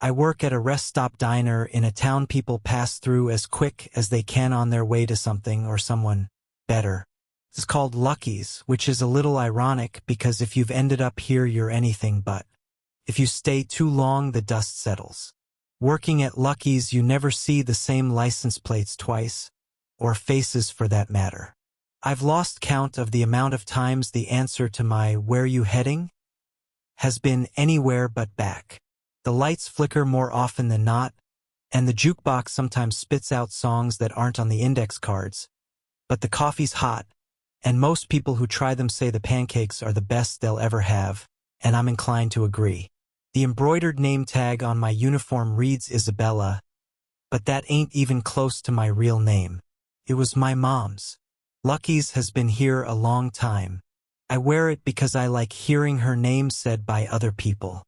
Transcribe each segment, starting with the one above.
I work at a rest stop diner in a town people pass through as quick as they can on their way to something or someone better. It's called Lucky's, which is a little ironic because if you've ended up here, you're anything but. If you stay too long, the dust settles. Working at Lucky's, you never see the same license plates twice, or faces for that matter. I've lost count of the amount of times the answer to my "where you heading?" has been anywhere but back. The lights flicker more often than not, and the jukebox sometimes spits out songs that aren't on the index cards. But the coffee's hot, and most people who try them say the pancakes are the best they'll ever have, and I'm inclined to agree. The embroidered name tag on my uniform reads Isabella, but that ain't even close to my real name. It was my mom's. Lucky's has been here a long time. I wear it because I like hearing her name said by other people.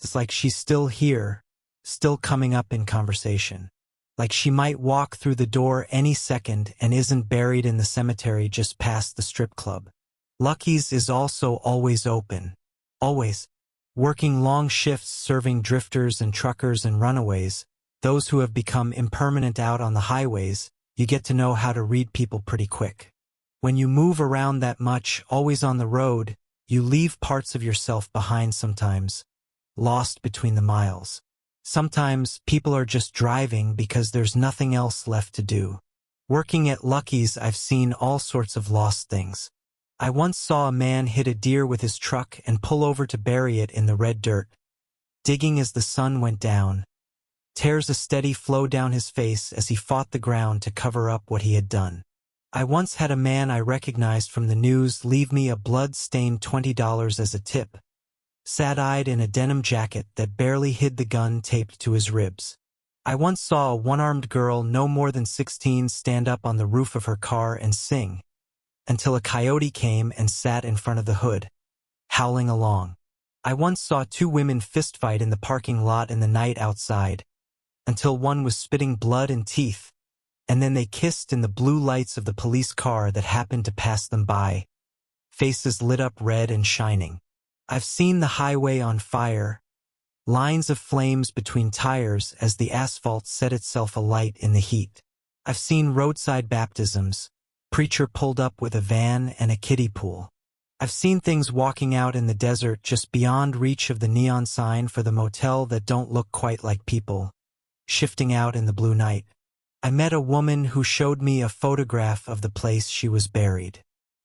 It's like she's still here, still coming up in conversation. Like she might walk through the door any second and isn't buried in the cemetery just past the strip club. Lucky's is also always open. Always. Working long shifts serving drifters and truckers and runaways, those who have become impermanent out on the highways, you get to know how to read people pretty quick. When you move around that much, always on the road, you leave parts of yourself behind sometimes, lost between the miles. Sometimes people are just driving because there's nothing else left to do. Working at Lucky's, I've seen all sorts of lost things. I once saw a man hit a deer with his truck and pull over to bury it in the red dirt. Digging as the sun went down, tears a steady flow down his face as he fought the ground to cover up what he had done. I once had a man I recognized from the news leave me a blood-stained $20 as a tip, sad-eyed in a denim jacket that barely hid the gun taped to his ribs. I once saw a one-armed girl no more than 16 stand up on the roof of her car and sing, until a coyote came and sat in front of the hood, howling along. I once saw two women fistfight in the parking lot in the night outside, until one was spitting blood and teeth, and then they kissed in the blue lights of the police car that happened to pass them by, faces lit up red and shining. I've seen the highway on fire, lines of flames between tires as the asphalt set itself alight in the heat. I've seen roadside baptisms, preacher pulled up with a van and a kiddie pool. I've seen things walking out in the desert just beyond reach of the neon sign for the motel that don't look quite like people, shifting out in the blue night. I met a woman who showed me a photograph of the place she was buried.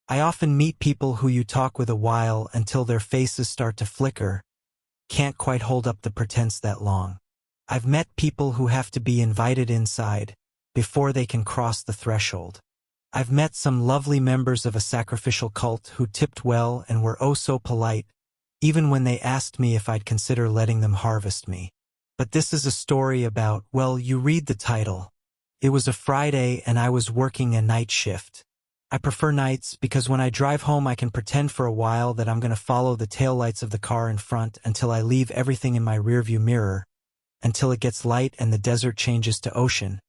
I often meet people who you talk with a while until their faces start to flicker. Can't quite hold up the pretense that long. I've met people who have to be invited inside before they can cross the threshold. I've met some lovely members of a sacrificial cult who tipped well and were oh so polite, even when they asked me if I'd consider letting them harvest me. But this is a story about, well, you read the title. It was a Friday and I was working a night shift. I prefer nights because when I drive home I can pretend for a while that I'm going to follow the taillights of the car in front until I leave everything in my rearview mirror, until it gets light and the desert changes to ocean.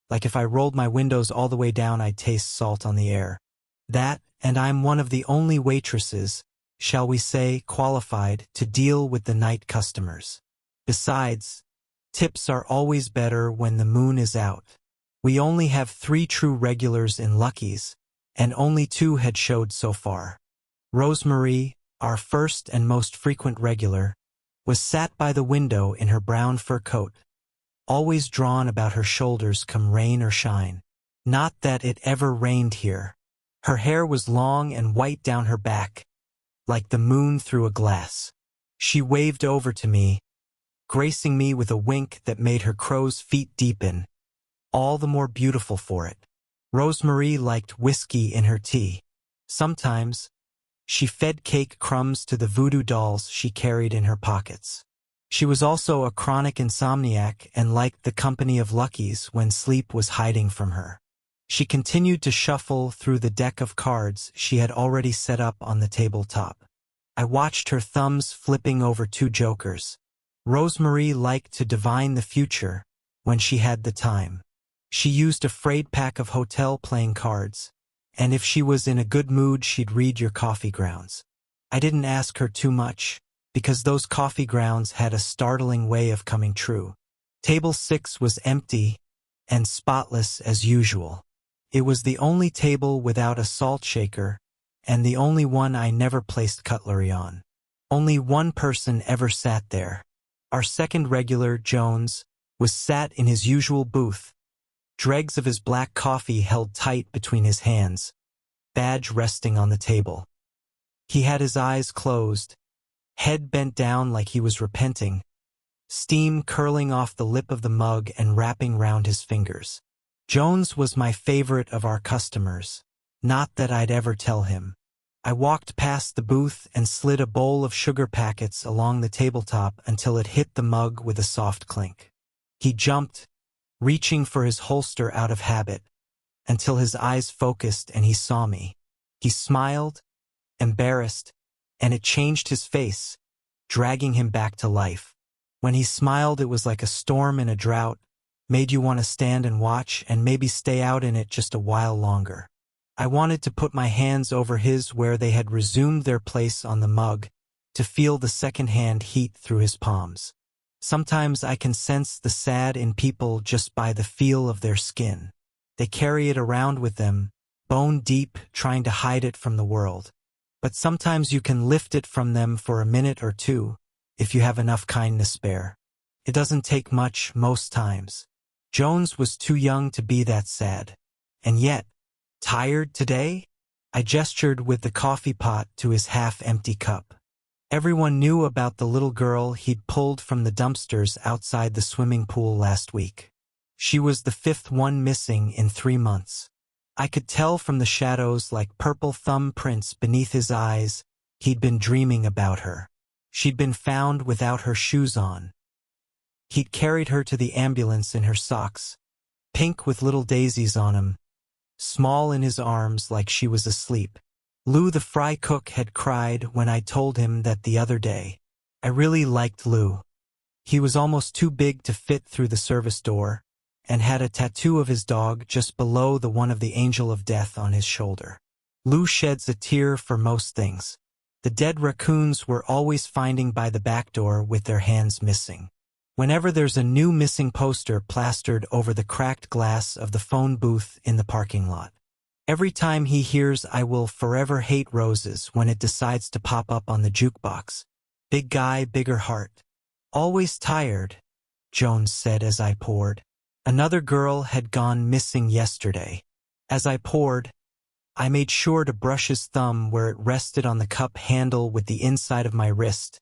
Like if I rolled my windows all the way down, I'd taste salt on the air. That, and I'm one of the only waitresses, shall we say, qualified to deal with the night customers. Besides, tips are always better when the moon is out. We only have 3 true regulars in Lucky's, and only 2 had showed so far. Rosemarie, our first and most frequent regular, was sat by the window in her brown fur coat, always drawn about her shoulders come rain or shine. Not that it ever rained here. Her hair was long and white down her back, like the moon through a glass. She waved over to me, gracing me with a wink that made her crow's feet deepen, all the more beautiful for it. Rosemarie liked whiskey in her tea. Sometimes, she fed cake crumbs to the voodoo dolls she carried in her pockets. She was also a chronic insomniac and liked the company of Lucky's when sleep was hiding from her. She continued to shuffle through the deck of cards she had already set up on the tabletop. I watched her thumbs flipping over 2 jokers. Rosemarie liked to divine the future when she had the time. She used a frayed pack of hotel playing cards, and if she was in a good mood she'd read your coffee grounds. I didn't ask her too much, because those coffee grounds had a startling way of coming true. Table 6 was empty and spotless as usual. It was the only table without a salt shaker, and the only one I never placed cutlery on. Only one person ever sat there. Our second regular, Jones, was sat in his usual booth, dregs of his black coffee held tight between his hands, badge resting on the table. He had his eyes closed, head bent down like he was repenting, steam curling off the lip of the mug and wrapping round his fingers. Jones was my favorite of our customers, not that I'd ever tell him. I walked past the booth and slid a bowl of sugar packets along the tabletop until it hit the mug with a soft clink. He jumped, reaching for his holster out of habit, until his eyes focused and he saw me. He smiled, embarrassed, and it changed his face, dragging him back to life. When he smiled, it was like a storm in a drought, made you want to stand and watch and maybe stay out in it just a while longer. I wanted to put my hands over his where they had resumed their place on the mug, to feel the second-hand heat through his palms. Sometimes I can sense the sad in people just by the feel of their skin. They carry it around with them, bone deep, trying to hide it from the world. But sometimes you can lift it from them for a minute or two, if you have enough kindness spare. It doesn't take much most times. Jones was too young to be that sad. And yet, tired today? I gestured with the coffee pot to his half-empty cup. Everyone knew about the little girl he'd pulled from the dumpsters outside the swimming pool last week. She was the 5th one missing in 3 months. I could tell from the shadows like purple thumbprints beneath his eyes he'd been dreaming about her. She'd been found without her shoes on. He'd carried her to the ambulance in her socks, pink with little daisies on 'em, small in his arms like she was asleep. Lou the fry cook had cried when I told him that the other day. I really liked Lou. He was almost too big to fit through the service door, and had a tattoo of his dog just below the one of the angel of death on his shoulder. Lou sheds a tear for most things. The dead raccoons we're always finding by the back door with their hands missing. Whenever there's a new missing poster plastered over the cracked glass of the phone booth in the parking lot. Every time he hears I Will Forever Hate Roses when it decides to pop up on the jukebox. Big guy, bigger heart. Always tired, Jones said as I poured. Another girl had gone missing yesterday. As I poured, I made sure to brush his thumb where it rested on the cup handle with the inside of my wrist,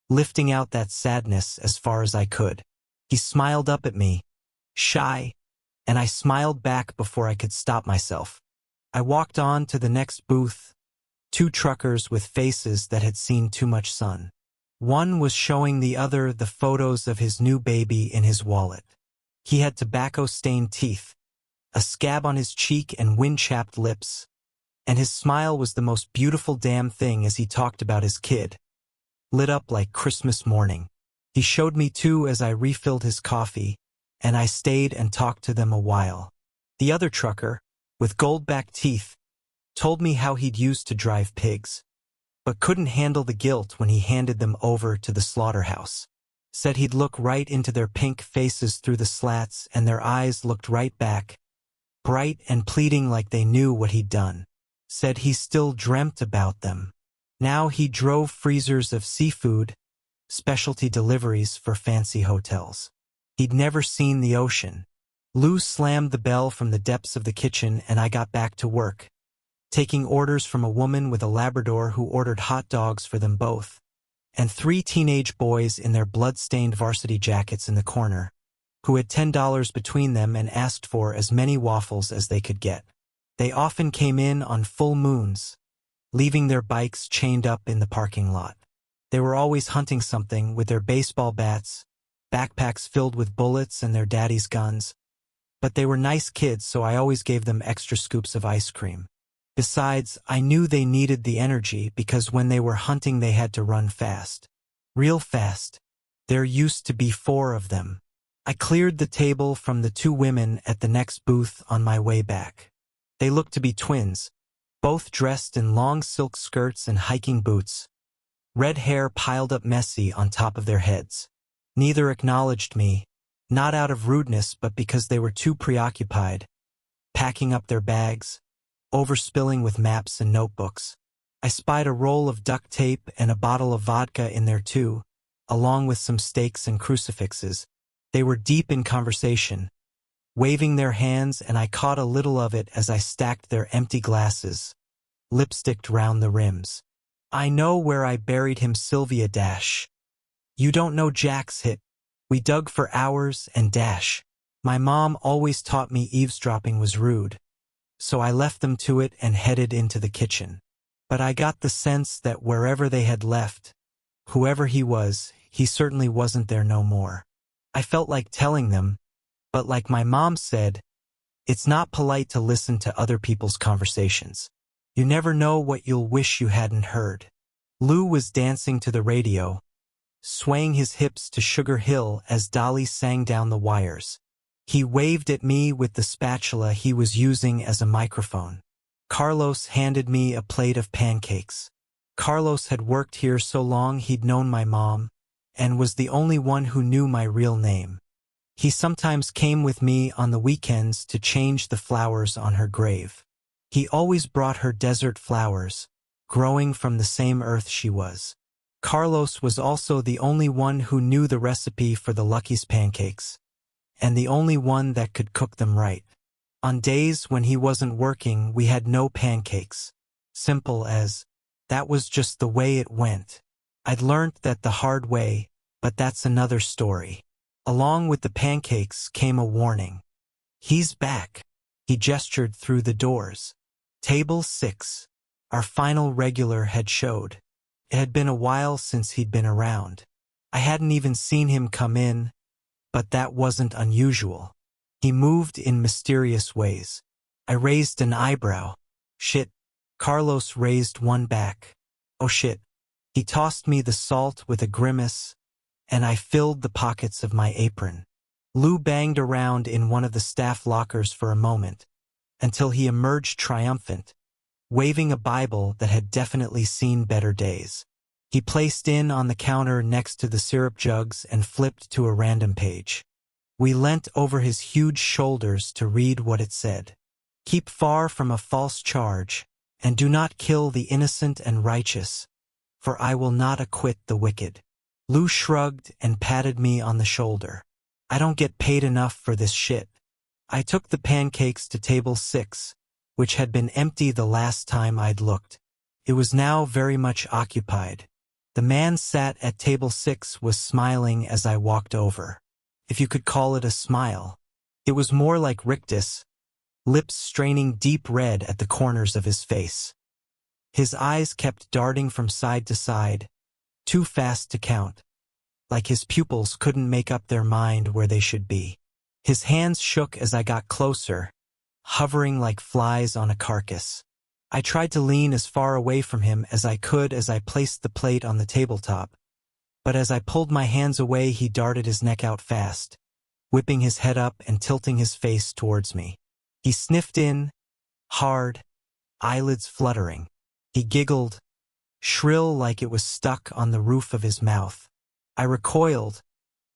lifting out that sadness as far as I could. He smiled up at me, shy, and I smiled back before I could stop myself. I walked on to the next booth, 2 truckers with faces that had seen too much sun. One was showing the other the photos of his new baby in his wallet. He had tobacco-stained teeth, a scab on his cheek and wind-chapped lips, and his smile was the most beautiful damn thing as he talked about his kid. Lit up like Christmas morning. He showed me too as I refilled his coffee, and I stayed and talked to them a while. The other trucker, with gold-backed teeth, told me how he'd used to drive pigs, but couldn't handle the guilt when he handed them over to the slaughterhouse. Said he'd look right into their pink faces through the slats and their eyes looked right back, bright and pleading like they knew what he'd done. Said he still dreamt about them. Now he drove freezers of seafood, specialty deliveries for fancy hotels. He'd never seen the ocean. Lou slammed the bell from the depths of the kitchen and I got back to work, taking orders from a woman with a Labrador who ordered hot dogs for them both, and 3 teenage boys in their blood-stained varsity jackets in the corner, who had $10 between them and asked for as many waffles as they could get. They often came in on full moons, leaving their bikes chained up in the parking lot. They were always hunting something with their baseball bats, backpacks filled with bullets and their daddy's guns. But they were nice kids, so I always gave them extra scoops of ice cream. Besides, I knew they needed the energy because when they were hunting they had to run fast. Real fast. There used to be 4 of them. I cleared the table from the 2 women at the next booth on my way back. They looked to be twins, both dressed in long silk skirts and hiking boots, red hair piled up messy on top of their heads. Neither acknowledged me, not out of rudeness but because they were too preoccupied, packing up their bags, overspilling with maps and notebooks. I spied a roll of duct tape and a bottle of vodka in there too, along with some stakes and crucifixes. They were deep in conversation, waving their hands, and I caught a little of it as I stacked their empty glasses, lipsticked round the rims. I know where I buried him, Sylvia dash. You don't know Jack's hit. We dug for hours and dash. My mom always taught me eavesdropping was rude, so I left them to it and headed into the kitchen. But I got the sense that wherever they had left, whoever he was, he certainly wasn't there no more. I felt like telling them, but like my mom said, it's not polite to listen to other people's conversations. You never know what you'll wish you hadn't heard. Lou was dancing to the radio, swaying his hips to Sugar Hill as Dolly sang down the wires. He waved at me with the spatula he was using as a microphone. Carlos handed me a plate of pancakes. Carlos had worked here so long he'd known my mom, and was the only one who knew my real name. He sometimes came with me on the weekends to change the flowers on her grave. He always brought her desert flowers, growing from the same earth she was. Carlos was also the only one who knew the recipe for the Lucky's pancakes, and the only one that could cook them right. On days when he wasn't working, we had no pancakes. Simple as, that was just the way it went. I'd learnt that the hard way, but that's another story. Along with the pancakes came a warning. He's back. He gestured through the doors. Table 6. Our final regular had showed. It had been a while since he'd been around. I hadn't even seen him come in, but that wasn't unusual. He moved in mysterious ways. I raised an eyebrow. Shit. Carlos raised one back. Oh shit. He tossed me the salt with a grimace, and I filled the pockets of my apron. Lou banged around in one of the staff lockers for a moment, until he emerged triumphant, waving a Bible that had definitely seen better days. He placed it on the counter next to the syrup jugs and flipped to a random page. We leant over his huge shoulders to read what it said. Keep far from a false charge, and do not kill the innocent and righteous, for I will not acquit the wicked. Lou shrugged and patted me on the shoulder. I don't get paid enough for this shit. I took the pancakes to table 6, which had been empty the last time I'd looked. It was now very much occupied. The man sat at table 6 was smiling as I walked over. If you could call it a smile. It was more like rictus, lips straining deep red at the corners of his face. His eyes kept darting from side to side, too fast to count, like his pupils couldn't make up their mind where they should be. His hands shook as I got closer, hovering like flies on a carcass. I tried to lean as far away from him as I could as I placed the plate on the tabletop, but as I pulled my hands away he darted his neck out fast, whipping his head up and tilting his face towards me. He sniffed in, hard, eyelids fluttering. He giggled, shrill like it was stuck on the roof of his mouth. I recoiled,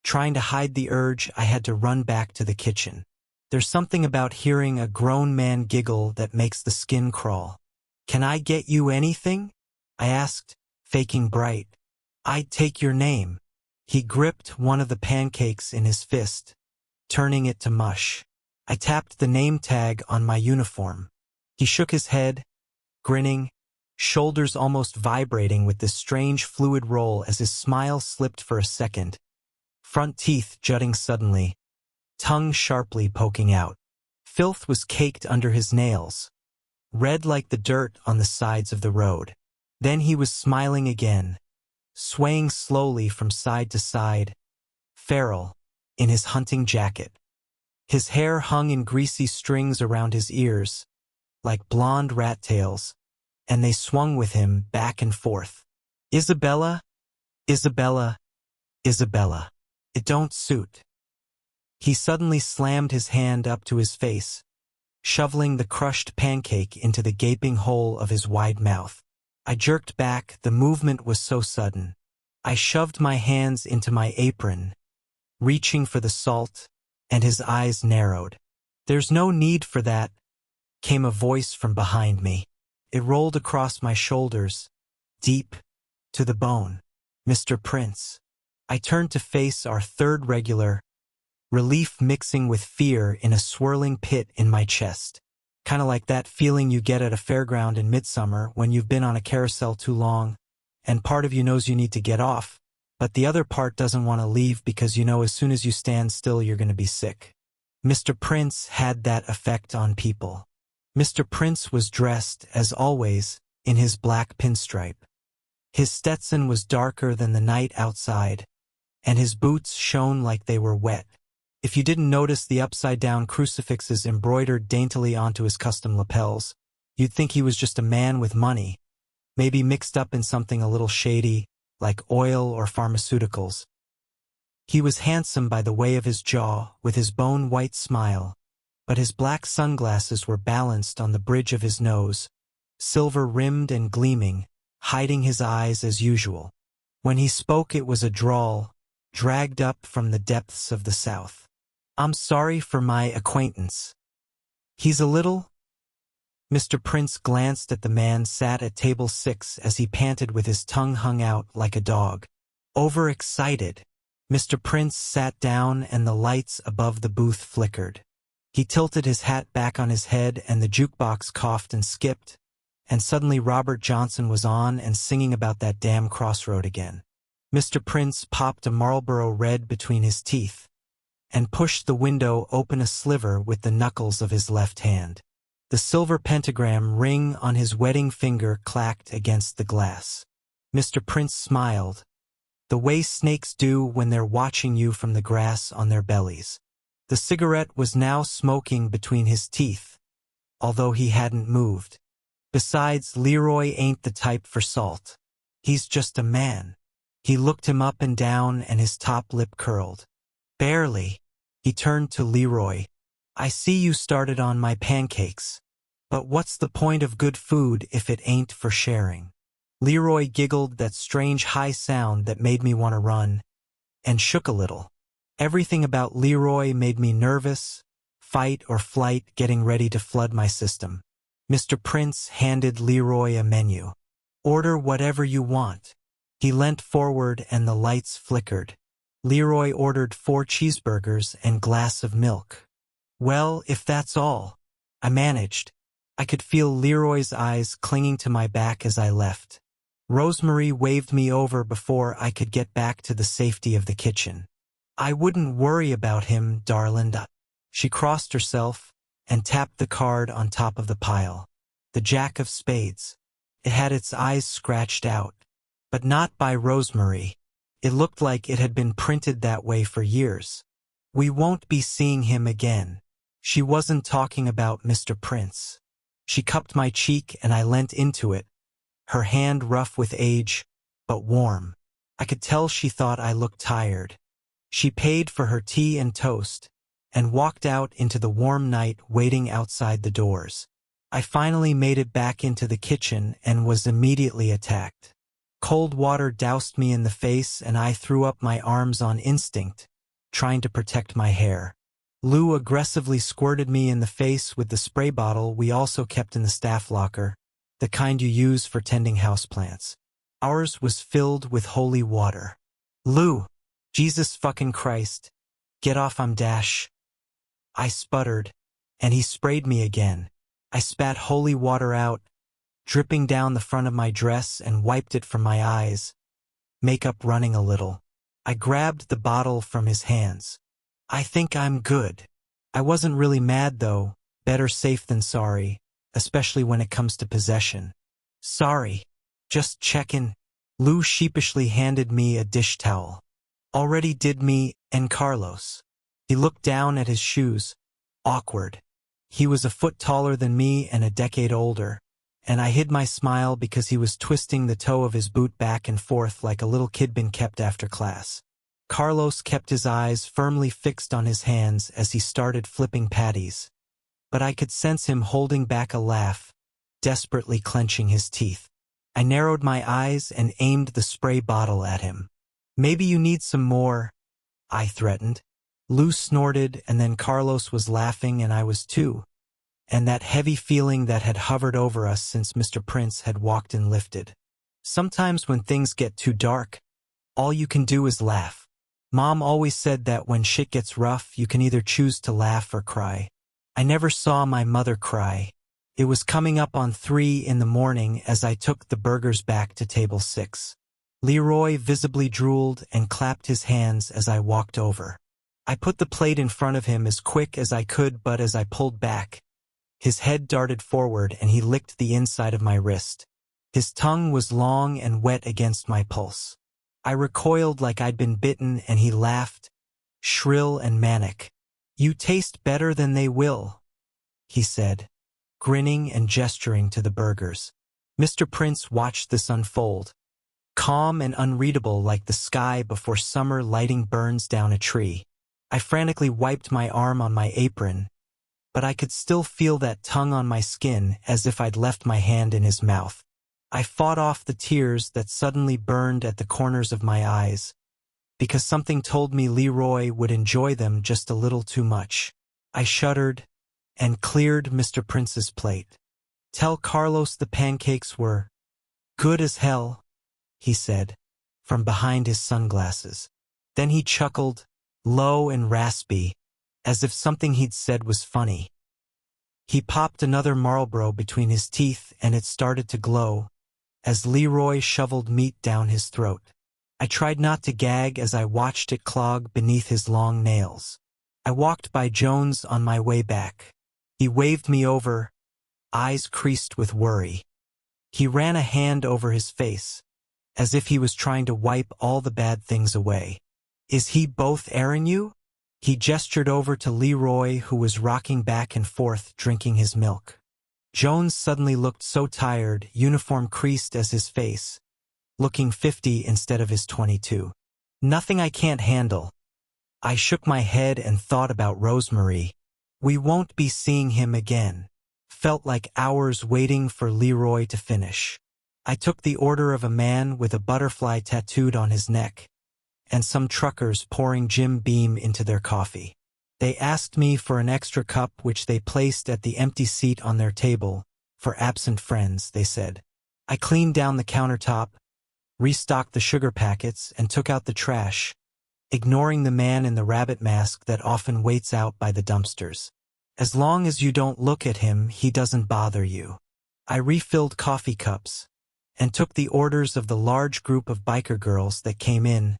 trying to hide the urge I had to run back to the kitchen. There's something about hearing a grown man giggle that makes the skin crawl. Can I get you anything? I asked, faking bright. I'd take your name. He gripped one of the pancakes in his fist, turning it to mush. I tapped the name tag on my uniform. He shook his head, grinning, shoulders almost vibrating with this strange fluid roll as his smile slipped for a second, front teeth jutting suddenly, tongue sharply poking out. Filth was caked under his nails, red like the dirt on the sides of the road. Then he was smiling again, swaying slowly from side to side, feral, in his hunting jacket. His hair hung in greasy strings around his ears, like blonde rat tails, and they swung with him back and forth. Isabella, Isabella, Isabella. It don't suit. He suddenly slammed his hand up to his face, shoveling the crushed pancake into the gaping hole of his wide mouth. I jerked back, the movement was so sudden. I shoved my hands into my apron, reaching for the salt, and his eyes narrowed. "There's no need for that," came a voice from behind me. It rolled across my shoulders, deep, to the bone. "Mr. Prince." I turned to face our third regular, relief mixing with fear in a swirling pit in my chest. Kinda like that feeling you get at a fairground in midsummer when you've been on a carousel too long, and part of you knows you need to get off, but the other part doesn't want to leave because you know as soon as you stand still you're going to be sick. Mr. Prince had that effect on people. Mr. Prince was dressed, as always, in his black pinstripe. His Stetson was darker than the night outside, and his boots shone like they were wet. If you didn't notice the upside-down crucifixes embroidered daintily onto his custom lapels, you'd think he was just a man with money, maybe mixed up in something a little shady, like oil or pharmaceuticals. He was handsome by the way of his jaw, with his bone-white smile, but his black sunglasses were balanced on the bridge of his nose, silver-rimmed and gleaming, hiding his eyes as usual. When he spoke it was a drawl, dragged up from the depths of the South. "I'm sorry for my acquaintance. He's a little—" Mr. Prince glanced at the man sat at table 6 as he panted with his tongue hung out like a dog. "Overexcited." Mr. Prince sat down and the lights above the booth flickered. He tilted his hat back on his head and the jukebox coughed and skipped, and suddenly Robert Johnson was on and singing about that damn crossroad again. Mr. Prince popped a Marlboro Red between his teeth and pushed the window open a sliver with the knuckles of his left hand. The silver pentagram ring on his wedding finger clacked against the glass. Mr. Prince smiled, the way snakes do when they're watching you from the grass on their bellies. The cigarette was now smoking between his teeth, although he hadn't moved. Besides, Leroy ain't the type for salt. He's just a man. He looked him up and down and his top lip curled. "Barely." He turned to Leroy. "I see you started on my pancakes. But what's the point of good food if it ain't for sharing?" Leroy giggled that strange high sound that made me want to run, and shook a little. Everything about Leroy made me nervous, fight or flight getting ready to flood my system. Mr. Prince handed Leroy a menu. "Order whatever you want." He leant forward and the lights flickered. Leroy ordered 4 cheeseburgers and glass of milk. "Well, if that's all," I managed. I could feel Leroy's eyes clinging to my back as I left. Rosemary waved me over before I could get back to the safety of the kitchen. "I wouldn't worry about him, darling." She crossed herself and tapped the card on top of the pile. The Jack of Spades. It had its eyes scratched out, but not by Rosemary. It looked like it had been printed that way for years. "We won't be seeing him again." She wasn't talking about Mr. Prince. She cupped my cheek and I leant into it, her hand rough with age, but warm. I could tell she thought I looked tired. She paid for her tea and toast, and walked out into the warm night waiting outside the doors. I finally made it back into the kitchen and was immediately attacked. Cold water doused me in the face and I threw up my arms on instinct, trying to protect my hair. Lou aggressively squirted me in the face with the spray bottle we also kept in the staff locker, the kind you use for tending houseplants. Ours was filled with holy water. "Lou, Jesus fucking Christ, get off, I'm dash." I sputtered, and he sprayed me again. I spat holy water out, dripping down the front of my dress and wiped it from my eyes, makeup running a little. I grabbed the bottle from his hands. "I think I'm good." I wasn't really mad though, better safe than sorry, especially when it comes to possession. "Sorry, just checkin'." Lou sheepishly handed me a dish towel. "Already did me and Carlos." He looked down at his shoes, awkward. He was a foot taller than me and a decade older, and I hid my smile because he was twisting the toe of his boot back and forth like a little kid been kept after class. Carlos kept his eyes firmly fixed on his hands as he started flipping patties, but I could sense him holding back a laugh, desperately clenching his teeth. I narrowed my eyes and aimed the spray bottle at him. Maybe you need some more, I threatened. Lou snorted, and then Carlos was laughing and I was too. And that heavy feeling that had hovered over us since Mr. Prince had walked in lifted. Sometimes when things get too dark, all you can do is laugh. Mom always said that when shit gets rough, you can either choose to laugh or cry. I never saw my mother cry. It was coming up on 3 in the morning as I took the burgers back to table 6. Leroy visibly drooled and clapped his hands as I walked over. I put the plate in front of him as quick as I could, but as I pulled back, his head darted forward and he licked the inside of my wrist. His tongue was long and wet against my pulse. I recoiled like I'd been bitten and he laughed, shrill and manic. "You taste better than they will," he said, grinning and gesturing to the burgers. Mr. Prince watched this unfold, calm and unreadable like the sky before summer lighting burns down a tree. I frantically wiped my arm on my apron, but I could still feel that tongue on my skin as if I'd left my hand in his mouth. I fought off the tears that suddenly burned at the corners of my eyes, because something told me Leroy would enjoy them just a little too much. I shuddered and cleared Mr. Prince's plate. "Tell Carlos the pancakes were good as hell," he said, from behind his sunglasses. Then he chuckled, low and raspy, as if something he'd said was funny. He popped another Marlboro between his teeth and it started to glow as Leroy shoveled meat down his throat. I tried not to gag as I watched it clog beneath his long nails. I walked by Jones on my way back. He waved me over, eyes creased with worry. He ran a hand over his face, as if he was trying to wipe all the bad things away. "Is he both airing you?" He gestured over to Leroy, who was rocking back and forth drinking his milk. Jones suddenly looked so tired, uniform creased as his face, looking 50 instead of his 22. "Nothing I can't handle." I shook my head and thought about Rosemary. We won't be seeing him again. Felt like hours waiting for Leroy to finish. I took the order of a man with a butterfly tattooed on his neck, and some truckers pouring Jim Beam into their coffee. They asked me for an extra cup, which they placed at the empty seat on their table. "For absent friends," they said. I cleaned down the countertop, restocked the sugar packets, and took out the trash, ignoring the man in the rabbit mask that often waits out by the dumpsters. As long as you don't look at him, he doesn't bother you. I refilled coffee cups and took the orders of the large group of biker girls that came in,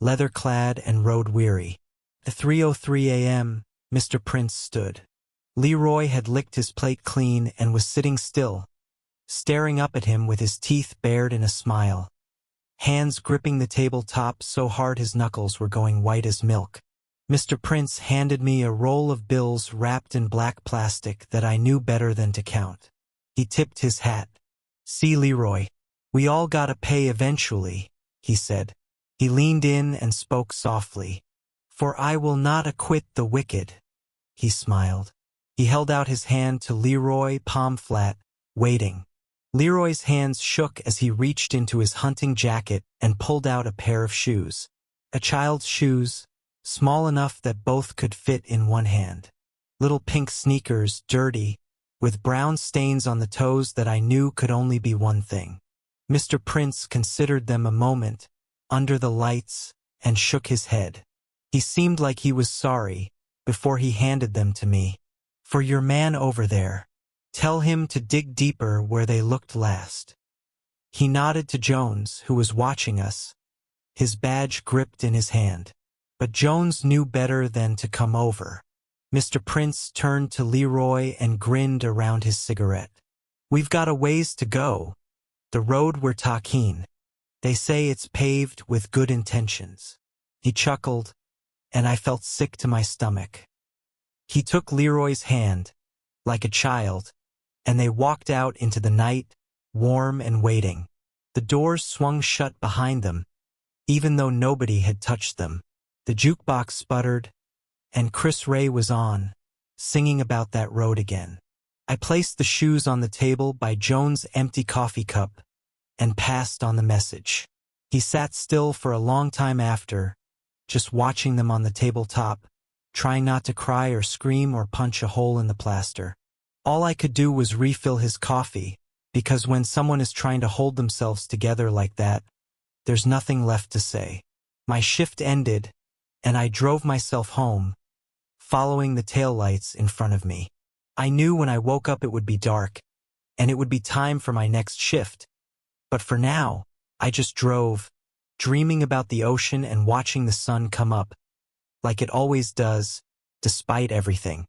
leather-clad and road-weary. At 3:03 a.m., Mr. Prince stood. Leroy had licked his plate clean and was sitting still, staring up at him with his teeth bared in a smile, hands gripping the tabletop so hard his knuckles were going white as milk. Mr. Prince handed me a roll of bills wrapped in black plastic that I knew better than to count. He tipped his hat. "See, Leroy, we all gotta pay eventually," he said. He leaned in and spoke softly. "For I will not acquit the wicked." He smiled. He held out his hand to Leroy, palm flat, waiting. Leroy's hands shook as he reached into his hunting jacket and pulled out a pair of shoes. A child's shoes, small enough that both could fit in one hand. Little pink sneakers, dirty, with brown stains on the toes that I knew could only be one thing. Mr. Prince considered them a moment, under the lights, and shook his head. He seemed like he was sorry, before he handed them to me. "For your man over there. Tell him to dig deeper where they looked last." He nodded to Jones, who was watching us, his badge gripped in his hand. But Jones knew better than to come over. Mr. Prince turned to Leroy and grinned around his cigarette. "We've got a ways to go. The road we're talking. They say it's paved with good intentions." He chuckled, and I felt sick to my stomach. He took Leroy's hand, like a child, and they walked out into the night, warm and waiting. The doors swung shut behind them, even though nobody had touched them. The jukebox sputtered, and Chris Ray was on, singing about that road again. I placed the shoes on the table by Jones' empty coffee cup and passed on the message. He sat still for a long time after, just watching them on the tabletop, trying not to cry or scream or punch a hole in the plaster. All I could do was refill his coffee, because when someone is trying to hold themselves together like that, there's nothing left to say. My shift ended, and I drove myself home, following the taillights in front of me. I knew when I woke up it would be dark, and it would be time for my next shift. But for now, I just drove, dreaming about the ocean and watching the sun come up, like it always does, despite everything.